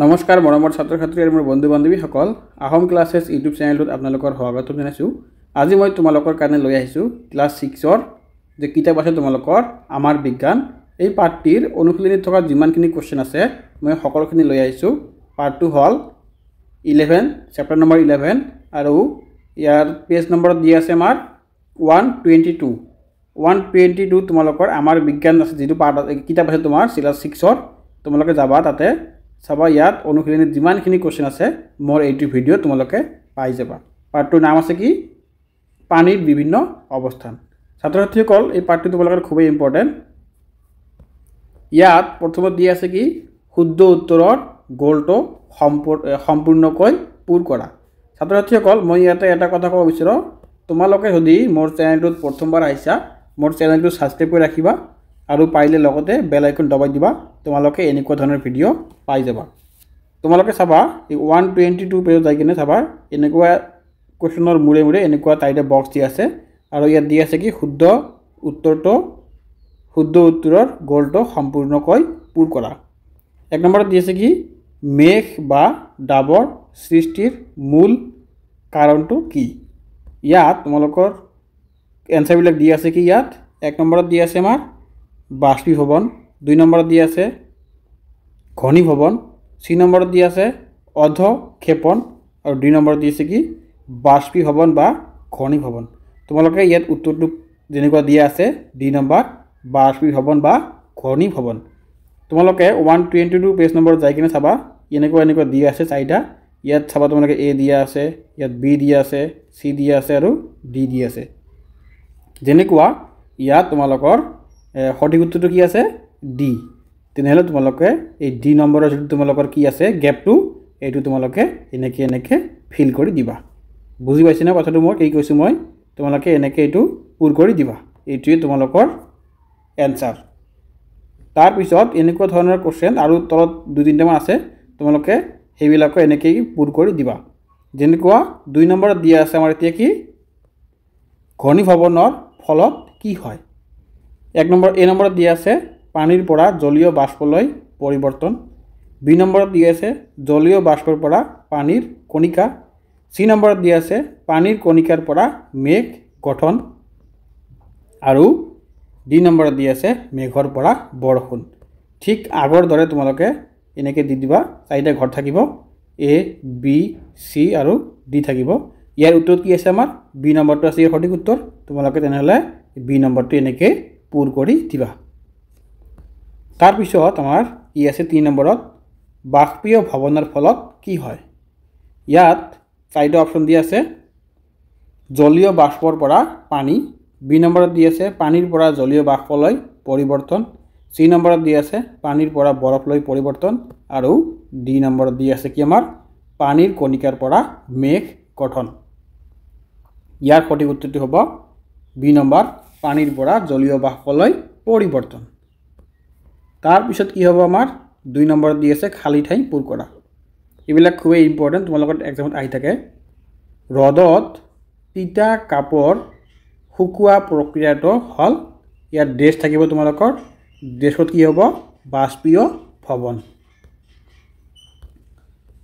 নমস্কাৰ মৰমৰ ছাত্ৰ ছাত্ৰী আৰু মোৰ বন্ধু বান্ধৱীসকল আহোম ক্লাছেছ ইউটিউব চেনেলটোত আপোনালোকৰ স্বাগতম জনাইছোঁ। আজি মই তোমালোকৰ কাৰণে লৈ আহিছোঁ ক্লাছ 6ৰ যে কিতাপ আছে তোমালোকৰ আমাৰ বিজ্ঞান এই পাঠটিৰ অনুশীলনীত থকা যিমানখিনি কোৱেশ্চন আছে মই সকলোখিনি লৈ আহিছোঁ। পাৰ্টটো হ'ল 11 চেপ্টাৰ নম্বৰ 11 আৰু ইয়াৰ পেজ নম্বৰত দিয়া আছে আমাৰ 122 তোমালোকৰ আমাৰ বিজ্ঞান আছে যিটো পাৰ্ট কিতাপ আছে তোমাৰ ক্লাছ 6ৰ তোমালোকে যাবা তাতে চাবা ইয়াত অনুশীলনীত যিমানখিনি কোৱেশ্চন আছে মোৰ এইটো ভিডিঅ' তোমালোকে পাই যাবা। পাৰ্টটোৰ নাম আছে কি পানীৰ বিভিন্ন অৱস্থান। ছাত্ৰ ছাত্ৰীসকল এই পাৰ্টটো তোমালোকৰ খুবেই ইম্পৰ্টেণ্ট। ইয়াত প্ৰথমত দিয়া আছে কি শুদ্ধ উত্তৰৰ গ'লটো সম্পূৰ্ণকৈ পূৰ কৰা। ছাত্ৰ ছাত্ৰীসকল মই ইয়াতে এটা কথা ক'ব বিচাৰোঁ, তোমালোকে যদি মোৰ চেনেলটোত প্ৰথমবাৰ আহিছা মোৰ চেনেলটো ছাবস্ক্ৰাইব কৰি ৰাখিবা আৰু পাৰিলে লগতে বেল আইকন দবাই দিবা, তোমালোকে এনেকুৱা ধৰণৰ ভিডিঅ' পাই যাবা। তোমালোকে চাবা এই 122 পেজত যাই কিনে চাবা এনেকুৱা কুৱেশ্যনৰ মূৰে মূৰে এনেকুৱা টাইপৰ বক্স দিয়া আছে আৰু ইয়াত দিয়া আছে কি শুদ্ধ উত্তৰৰ গ'লটো সম্পূৰ্ণকৈ পূৰ কৰা। এক নম্বৰত দিয়া আছে কি মেঘ বা ডাবৰ সৃষ্টিৰ মূল কাৰণটো কি। ইয়াত তোমালোকৰ এনচাৰবিলাক দিয়া আছে কি ইয়াত এক নম্বৰত দিয়া আছে আমাৰ বাষ্পীভৱন, 2 নম্বৰত দিয়া আছে ঘনীভৱন, 3 নম্বৰত দিয়া আছে অধক্ষেপণ আৰু 2 নম্বৰত দিয়া আছে কি বাষ্পীভৱন বা ঘনীভৱন। তোমালোকে ইয়াত উত্তৰটো যেনেকুৱা দিয়া আছে 2 নম্বৰ বাষ্পীভৱন বা ঘনীভৱন। তোমালোকে 122 পেজ নম্বৰত যাই কিনে চাবা এনেকুৱা দিয়া আছে চাৰিটা। ইয়াত চাবা তোমালোকে এ দিয়া আছে, ইয়াত বি দিয়া আছে, চি দিয়া আছে আৰু ডি দিয়া আছে। যেনেকুৱা ইয়াত তোমালোকৰ সঠিক উত্তৰটো কি আছে ডি, তেনেহ'লে তোমালোকে এই ডি নম্বৰৰ যিটো তোমালোকৰ কি আছে গেপটো এইটো তোমালোকে এনেকৈ ফিল কৰি দিবা। বুজি পাইছে না কথাটো মই কি কৈছোঁ, মই তোমালোকে এনেকৈ এইটো পূৰ কৰি দিবা, এইটোৱে তোমালোকৰ এনচাৰ। তাৰপিছত এনেকুৱা ধৰণৰ কুৱেশ্যন আৰু তলত 2-3টামান আছে তোমালোকে সেইবিলাকো এনেকৈ পূৰ কৰি দিবা। যেনেকুৱা 2 নম্বৰত দিয়া আছে আমাৰ এতিয়া কি ঘনীভৱনৰ ফলত কি হয়। এ নম্বৰত দিয়া আছে পানীৰ পৰা জলীয় বাষ্পলৈ পৰিৱৰ্তন, 2 নম্বৰত দিয়া আছে জলীয় বাষ্পৰ পৰা পানীৰ কণিকা, 3 নম্বৰত দিয়া আছে পানীৰ কণিকাৰ পৰা মেঘ গঠন আৰু ডি নম্বৰত দিয়া আছে মেঘৰ পৰা বৰষুণ। ঠিক আগৰ দৰে তোমালোকে এনেকৈ দি দিবা, 4টা ঘৰ থাকিব এ বি চি আৰু ডি থাকিব। ইয়াৰ উত্তৰত কি আছে আমাৰ বি নম্বৰটো আছে ইয়াৰ সঠিক উত্তৰ, তোমালোকে তেনেহ'লে বি নম্বৰটো এনেকৈ পূৰ কৰি দিবা। তাৰপিছত আমাৰ ই আছে 3 নম্বৰত বাষ্পীয় ভৱনৰ ফলত কি হয়। ইয়াত 4টা অপশ্যন দিয়া আছে জলীয় বাষ্পৰ পৰা পানী, বি নম্বৰত দি আছে পানীৰ পৰা জলীয় বাষ্পলৈ পৰিৱৰ্তন, চি নম্বৰত দি আছে পানীৰ পৰা বৰফলৈ পৰিৱৰ্তন আৰু ডি নম্বৰত দি আছে কি আমাৰ পানীৰ কণিকাৰ পৰা মেঘ গঠন। ইয়াৰ সঠিক উত্তৰটো হ'ব বি নম্বৰ পানীৰ পৰা জলীয় বাষ্পলৈ পৰিৱৰ্তন। তাৰপিছত কি হ'ব আমাৰ 2 নম্বৰত দি আছে খালী ঠাই পূৰ কৰা। এইবিলাক খুবেই ইম্পৰ্টেণ্ট, তোমালোকৰ এক্সামত আহি থাকে। ৰ'দত তিতা কাপৰ শুকোৱা প্ৰক্ৰিয়াটো হ'ল ইয়াত ড্ৰেছ থাকিব, তোমালোকৰ ড্ৰেছত কি হ'ব বাষ্পীয় ভৱন।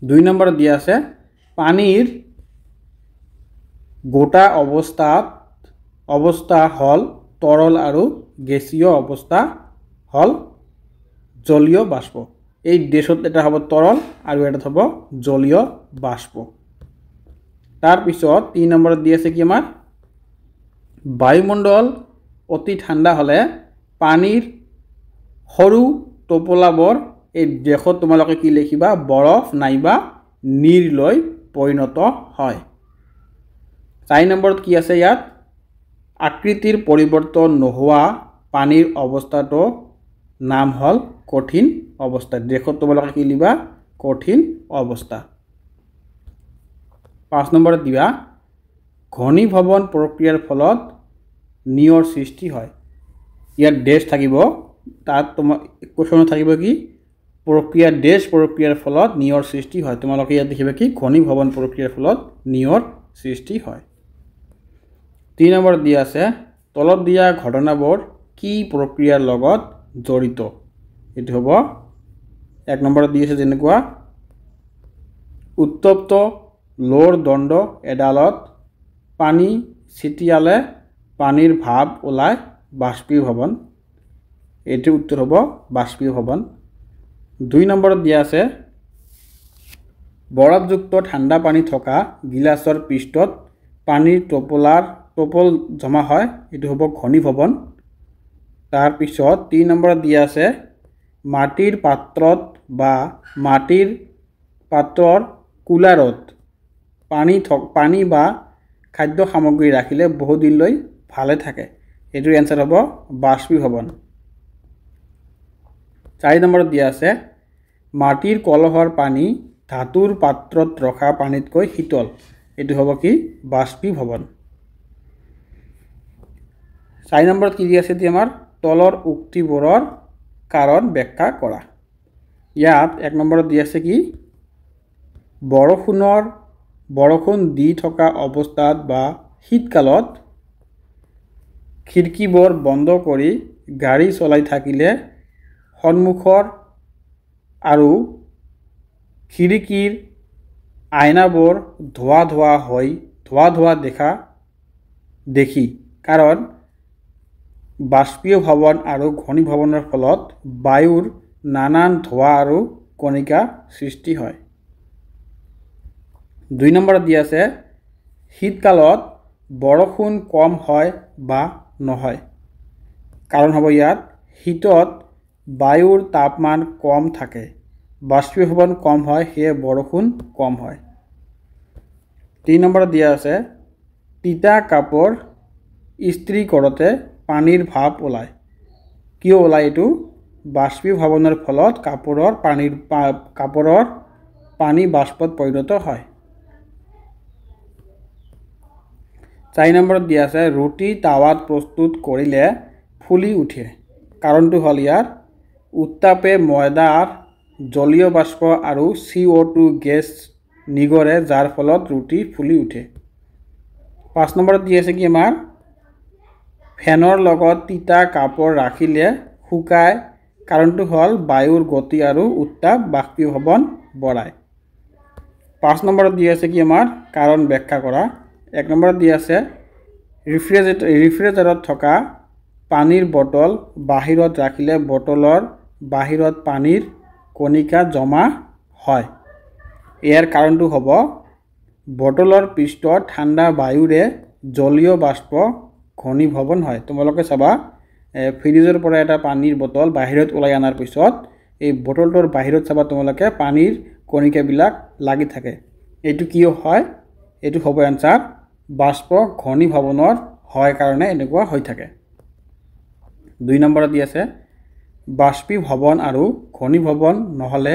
2 নম্বৰত দিয়া আছে পানীৰ গোটা অৱস্থা হ'ল তৰল আৰু গেছীয় অৱস্থা হ'ল জলীয় বাষ্প। এই ড্ৰেছত এটা হ'ব তৰল আৰু এটা হ'ব জলীয় বাষ্প। তাৰপিছত 3 নম্বৰত দি আছে কি আমাৰ বায়ুমণ্ডল অতি ঠাণ্ডা হ'লে পানীৰ সৰু টোপোলাবোৰ এই দেশত তোমালোকে কি লিখিবা বৰফ নাইবা নীৰলৈ পৰিণত হয়। 4 নম্বৰত কি আছে ইয়াত আকৃতিৰ পৰিৱৰ্তন নোহোৱা পানীৰ অৱস্থাটো নাম হ'ল কঠিন অৱস্থা, দেশত তোমালোকে কি লিখিবা কঠিন অৱস্থা। 5 নম্বৰত দিবা ঘনীভৱন প্ৰক্ৰিয়াৰ ফলত নিয়ৰ সৃষ্টি হয়। ইয়াত ড্ৰেছ থাকিব, তাত তোমাৰ কুৱেশ্যনত থাকিব কি প্ৰক্ৰিয়াৰ ফলত নিয়ৰ সৃষ্টি হয়, তোমালোকে ইয়াত দেখিবা কি ঘনীভৱন প্ৰক্ৰিয়াৰ ফলত নিয়ৰ সৃষ্টি হয়। 3 নম্বৰত দিয়া আছে তলত দিয়া ঘটনাবোৰ কি প্ৰক্ৰিয়াৰ লগত জড়িত। এইটো হ'ব 1 নম্বৰত দি আছে যেনেকুৱা উত্তপ্ত লোৰ দণ্ড এডালত পানী ছিটিয়ালে পানীৰ ভাৱ ওলায় বাষ্পীভৱন। এইটো উত্তৰ হ'ব বাষ্পীভৱন। 2 নম্বৰত দিয়া আছে বৰফযুক্ত ঠাণ্ডা পানী থকা গিলাচৰ পৃষ্ঠত পানীৰ টোপল জমা হয়, এইটো হ'ব ঘনীভৱন। তাৰপিছত 3 নম্বৰত দিয়া আছে মাটিৰ পাত্ৰত বা মাটিৰ পাত্ৰৰ কুলাৰত পানী বা খাদ্য সামগ্ৰী ৰাখিলে বহুদিনলৈ ভালে থাকে, এইটোৰ এনসাৰ হ'ব বাষ্পীভৱন। 4 নম্বৰত দিয়া আছে মাটিৰ কলহৰ পানী ধাতুৰ পাত্ৰত ৰখা পানীতকৈ শীতল, এইটো হ'ব কি বাষ্পীভৱন। 4 নম্বৰত কি দিয়া আছে আমাৰ তলৰ উক্তিবোৰৰ কাৰণ ব্যাখ্যা কৰা। ইয়াত 1 নম্বৰত দিয়া আছে কি বৰষুণ দি থকা অৱস্থাত বা শীতকালত খিৰিকীবোৰ বন্ধ কৰি গাড়ী চলাই থাকিলে সন্মুখৰ আৰু খিৰিকীৰ আইনাবোৰ ধোৱা দেখি কাৰণ বাষ্পীভৱন আৰু ঘনীভৱনৰ ফলত বায়ুৰ নানান ধোঁৱা আৰু কণিকা সৃষ্টি হয়। 2 নম্বৰত দিয়া আছে শীতকালত বৰষুণ কম হয় বা নহয়, কাৰণ হ'ব ইয়াত শীতত বায়ুৰ তাপমান কম থাকে, বাষ্পীভৱন কম হয়, সেয়ে বৰষুণ কম হয়। 3 নম্বৰত দিয়া আছে তিতা কাপোৰ ইস্ত্ৰি কৰোঁতে পানীৰ ভাৱ ওলায়, কিয় ওলায় এইটো বাষ্পীভৱনৰ ফলত কাপোৰৰ পানী বাষ্পত পৰিণত হয়। 4 নম্বৰত দিয়া আছে ৰুটি টাৱাত প্ৰস্তুত কৰিলে ফুলি উঠে, কাৰণটো হ'ল ইয়াৰ উত্তাপে ময়দাৰ জলীয় বাষ্প আৰু CO2 গেছ নিগৰে, যাৰ ফলত ৰুটি ফুলি উঠে। 5 নম্বৰত দিয়া আছে কি আমাৰ ফেনৰ লগত তিতা কাপোৰ ৰাখিলে শুকায়, কাৰণটো হ'ল বায়ুৰ গতি আৰু উত্তাপ বাষ্পীভৱন বঢ়ায়। 5 নম্বৰত দিয়া আছে কি আমাৰ কাৰণ ব্যাখ্যা কৰা। 1 নম্বৰত দিয়া আছে ৰেফ্ৰিজাৰেটৰত থকা পানীৰ বটল বাহিৰত ৰাখিলে বটলৰ বাহিৰত পানীৰ কণিকা জমা হয়, ইয়াৰ কাৰণটো হ'ব বটলৰ পৃষ্ঠত ঠাণ্ডা বায়ুৰে জলীয় বাষ্প ঘনীভৱন হয়। তোমালোকে চাবা ফ্ৰিজৰ পৰা এটা পানীৰ বটল বাহিৰত ওলাই অনাৰ পিছত এই বটলটোৰ বাহিৰত চাবা তোমালোকে পানীৰ কণিকাবিলাক লাগি থাকে, এইটো কিয় হয়, এইটো হ'ব এনসাৰ বাষ্প ঘনীভৱনৰ হয় কাৰণে এনেকুৱা হৈ থাকে। 2 নম্বৰত দি আছে বাষ্পীভৱন আৰু ঘনীভৱন নহ'লে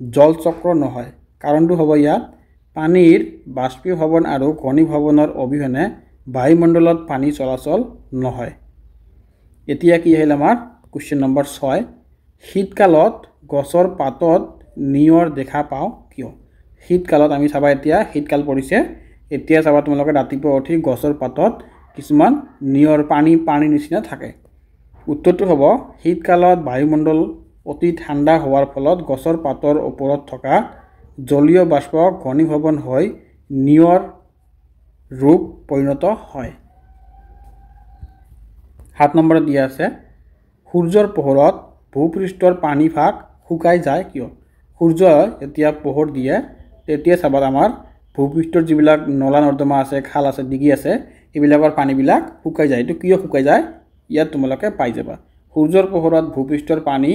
জলচক্ৰ নহয়, কাৰণটো হ'ব ইয়াত পানীৰ বাষ্পীভৱন আৰু ঘনীভৱনৰ অবিহনে বায়ুমণ্ডলত পানী চলাচল নহয়। এতিয়া কি আহিল আমাৰ কুৱেশ্যন নম্বৰ 6, শীতকালত গছৰ পাতত নিয়ৰ দেখা পাওঁ কিয়? শীতকালত আমি চাবা এতিয়া শীতকাল পৰিছে, এতিয়া চাবা তোমালোকে ৰাতিপুৱা উঠি গছৰ পাতত কিছুমান নিয়ৰ পানী নিচিনা থাকে। উত্তৰটো হ'ব শীতকালত বায়ুমণ্ডল অতি ঠাণ্ডা হোৱাৰ ফলত গছৰ পাতৰ ওপৰত থকা জলীয় বাষ্প ঘনীভৱন হৈ নিয়ৰ ৰূপ পৰিণত হয়। 7 নম্বৰত দিয়া আছে সূৰ্যৰ পোহৰত ভূপৃষ্ঠৰ পানীভাগ শুকাই যায় কিয়? সূৰ্যই যেতিয়া পোহৰ দিয়ে তেতিয়া চাবা আমাৰ ভূপৃষ্ঠৰ যিবিলাক নলা নৰ্দমা আছে, খাল আছে, ডিঙি আছে, এইবিলাকৰ পানীবিলাক শুকাই যায়। এইটো কিয় শুকাই যায় ইয়াত তোমালোকে পাই যাবা। সূৰ্যৰ পোহৰত ভূপৃষ্ঠৰ পানী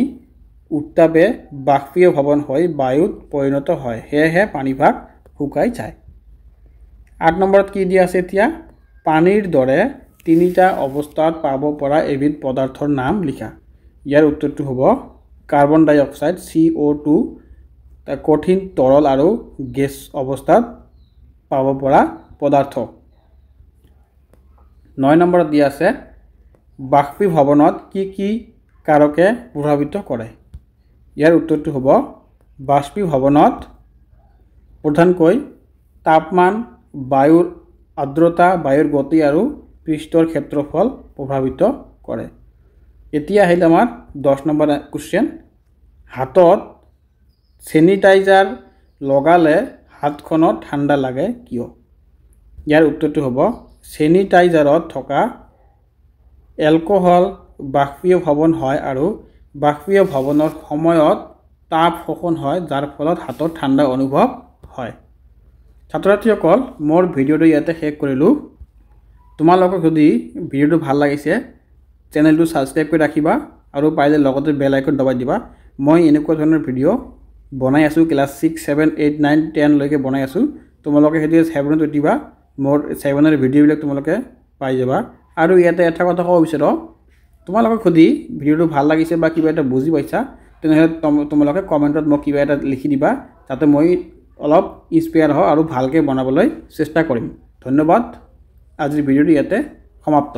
উত্তাপে বাষ্পীভৱন হৈ বায়ুত পৰিণত হয়, সেয়েহে পানীভাগ শুকাই যায়। 8 নম্বৰত কি দিয়া আছে এতিয়া পানীৰ দৰে 3টা অৱস্থাত পাব পৰা এবিধ পদাৰ্থৰ নাম লিখা। ইয়াৰ উত্তৰটো হ'ব কাৰ্বন ডাই অক্সাইড CO2 কঠিন তৰল আৰু গেছ অৱস্থাত পাব পৰা পদাৰ্থ। 9 নম্বৰত দিয়া আছে বাষ্পীভৱনত কি কাৰকে প্ৰভাৱিত কৰে? ইয়াৰ উত্তৰটো হ'ব বাষ্পীভৱনত প্ৰধানকৈ তাপমান, বায়ুৰ আৰ্দ্ৰতা, বায়ুৰ গতি আৰু পৃষ্ঠৰ ক্ষেত্ৰফল প্ৰভাৱিত কৰে। এতিয়া আহিল আমাৰ 10 নম্বৰ কুৱেশ্যন, হাতত চেনিটাইজাৰ লগালে হাতখনত ঠাণ্ডা লাগে কিয়? ইয়াৰ উত্তৰটো হ'ব চেনিটাইজাৰত থকা এলকহল বাষ্পীভৱন হয় আৰু বাষ্পীভৱনৰ সময়ত তাপ শোষণ হয়, যাৰ ফলত হাতত ঠাণ্ডা অনুভৱ হয়। ছাত্ৰ ছাত্ৰীসকল, মোৰ ভিডিঅ'টো ইয়াতে শেষ কৰিলোঁ। তোমালোকক যদি ভিডিঅ'টো ভাল লাগিছে চেনেলটো ছাবস্ক্ৰাইব কৰি ৰাখিবা আৰু পাৰিলে লগতে বেল আইকন দবাই দিবা। মই এনেকুৱা ধৰণৰ ভিডিঅ' বনাই আছোঁ, ক্লাছ 6, 7, 8, 9, 10 লৈকে বনাই আছোঁ। তোমালোকে যদি 7ত উঠিবা মোৰ 7ৰ ভিডিঅ'বিলাক তোমালোকে পাই যাবা। আৰু ইয়াতে এটা কথা ক'ব বিচাৰোঁ, তোমালোকক যদি ভিডিঅ'টো ভাল লাগিছে বা কিবা এটা বুজি পাইছা তেনেহ'লে তোমালোকে কমেণ্টত মোক কিবা এটা লিখি দিবা, যাতে মই অলপ ইনস্পায়াৰ হওঁ আৰু ভালকৈ বনাবলৈ চেষ্টা কৰিম। ধন্যবাদ। আজিৰ ভিডিঅ'টো ইয়াতে সমাপ্ত।